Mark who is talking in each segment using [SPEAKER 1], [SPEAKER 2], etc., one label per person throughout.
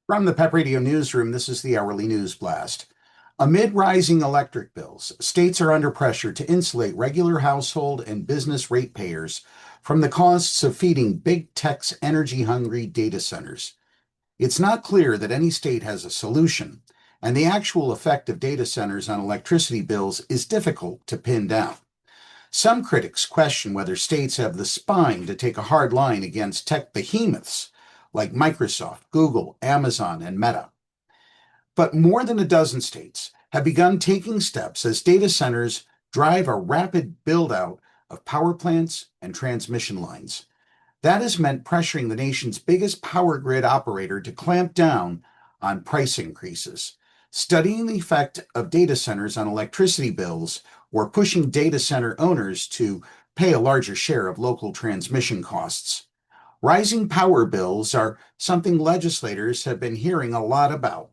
[SPEAKER 1] From the PEP Radio Newsroom, this is the hourly news blast. Amid rising electric bills, states are under pressure to insulate regular household and business ratepayers from the costs of feeding big tech's energy-hungry data centers. It's not clear that any state has a solution, and the actual effect of data centers on electricity bills is difficult to pin down. Some critics question whether states have the spine to take a hard line against tech behemoths like Microsoft, Google, Amazon, and Meta. But more than a dozen states have begun taking steps as data centers drive a rapid build-out of power plants and transmission lines. That has meant pressuring the nation's biggest power grid operator to clamp down on price increases, studying the effect of data centers on electricity bills, or pushing data center owners to pay a larger share of local transmission costs. Rising power bills are something legislators have been hearing a lot about.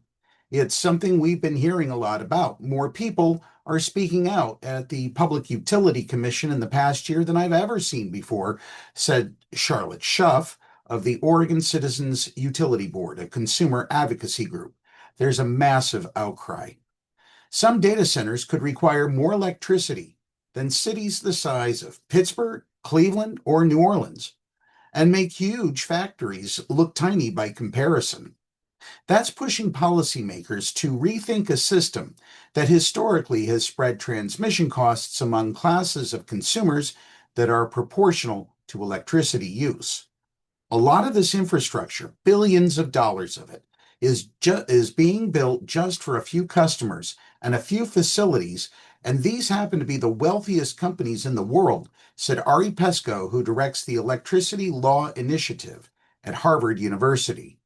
[SPEAKER 1] It's something we've been hearing a lot about. More people are speaking out at the Public Utility Commission in the past year than I've ever seen before, said Charlotte Schuff of the Oregon Citizens Utility Board, a consumer advocacy group. There's a massive outcry. Some data centers could require more electricity than cities the size of Pittsburgh, Cleveland, or New Orleans, and make huge factories look tiny by comparison. That's pushing policymakers to rethink a system that historically has spread transmission costs among classes of consumers that are proportional to electricity use. A lot of this infrastructure, billions of dollars of it, is being built just for a few customers and a few facilities, and these happen to be the wealthiest companies in the world, said Ari Pesco, who directs the Electricity Law Initiative at Harvard University.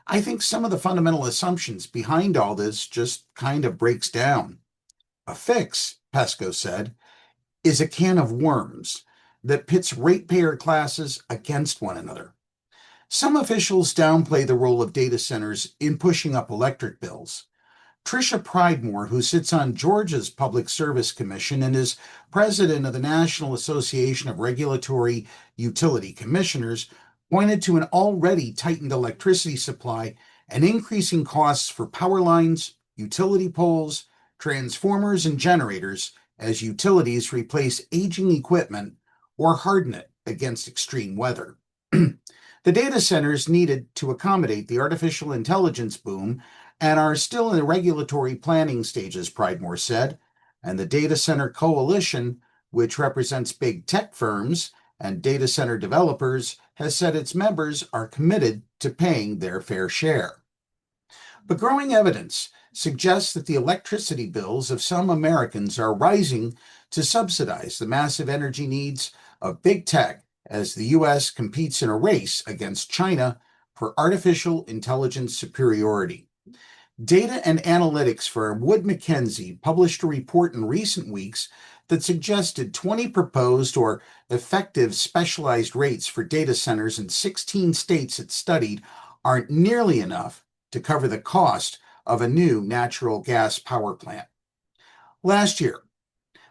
[SPEAKER 1] I think some of the fundamental assumptions behind all this just kind of breaks down. A fix, Pesco said, is a can of worms that pits ratepayer classes against one another. Some officials downplay the role of data centers in pushing up electric bills. Tricia Pridemore, who sits on Georgia's Public Service Commission and is president of the National Association of Regulatory Utility Commissioners, pointed to an already tightened electricity supply and increasing costs for power lines, utility poles, transformers, and generators as utilities replace aging equipment or harden it against extreme weather. The data centers needed to accommodate the artificial intelligence boom and are still in the regulatory planning stages, Pridemore said, and the Data Center Coalition, which represents big tech firms and data center developers, has said its members are committed to paying their fair share. But growing evidence suggests that the electricity bills of some Americans are rising to subsidize the massive energy needs of big tech as the U.S. competes in a race against China for artificial intelligence superiority. Data and analytics firm Wood Mackenzie published a report in recent weeks that suggested 20 proposed or effective specialized rates for data centers in 16 states it studied aren't nearly enough to cover the cost of a new natural gas power plant. Last year,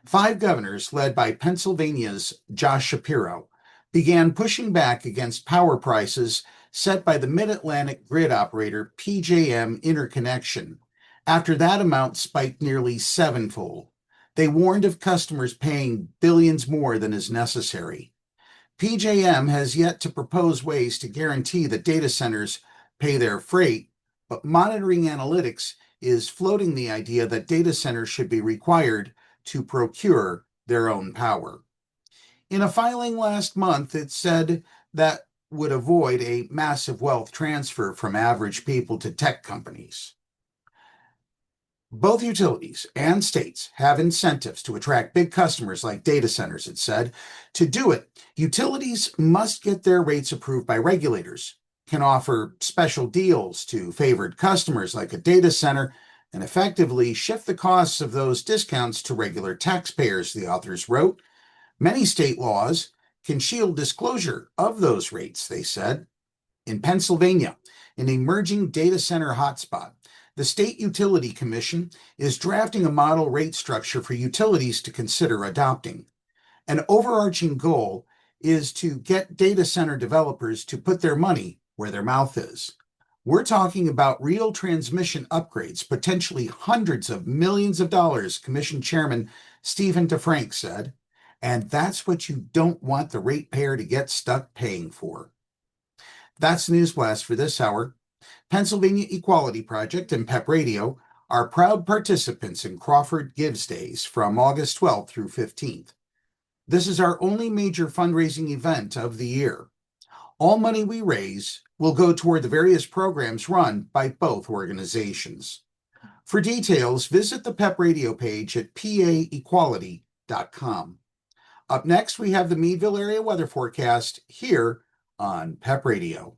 [SPEAKER 1] 5 governors, led by Pennsylvania's Josh Shapiro, began pushing back against power prices set by the Mid-Atlantic grid operator PJM Interconnection. After that amount spiked nearly sevenfold, they warned of customers paying billions more than is necessary. PJM has yet to propose ways to guarantee that data centers pay their freight, but Monitoring Analytics is floating the idea that data centers should be required to procure their own power. In a filing last month, it said that would avoid a massive wealth transfer from average people to tech companies. Both utilities and states have incentives to attract big customers like data centers, it said. To do it, utilities must get their rates approved by regulators, can offer special deals to favored customers like a data center, and effectively shift the costs of those discounts to regular taxpayers, the authors wrote. Many state laws can shield disclosure of those rates, they said. In Pennsylvania, an emerging data center hotspot, the State Utility Commission is drafting a model rate structure for utilities to consider adopting. An overarching goal is to get data center developers to put their money where their mouth is. We're talking about real transmission upgrades, potentially hundreds of millions of dollars, Commission Chairman Stephen DeFrank said. And that's what you don't want the ratepayer to get stuck paying for. That's the News Blast for this hour. Pennsylvania Equality Project and PEP Radio are proud participants in Crawford Gives Days from August 12th through 15th. This is our only major fundraising event of the year. All money we raise will go toward the various programs run by both organizations. For details, visit the PEP Radio page at paequality.com. Up next, we have the Meadville area weather forecast here on PEP Radio.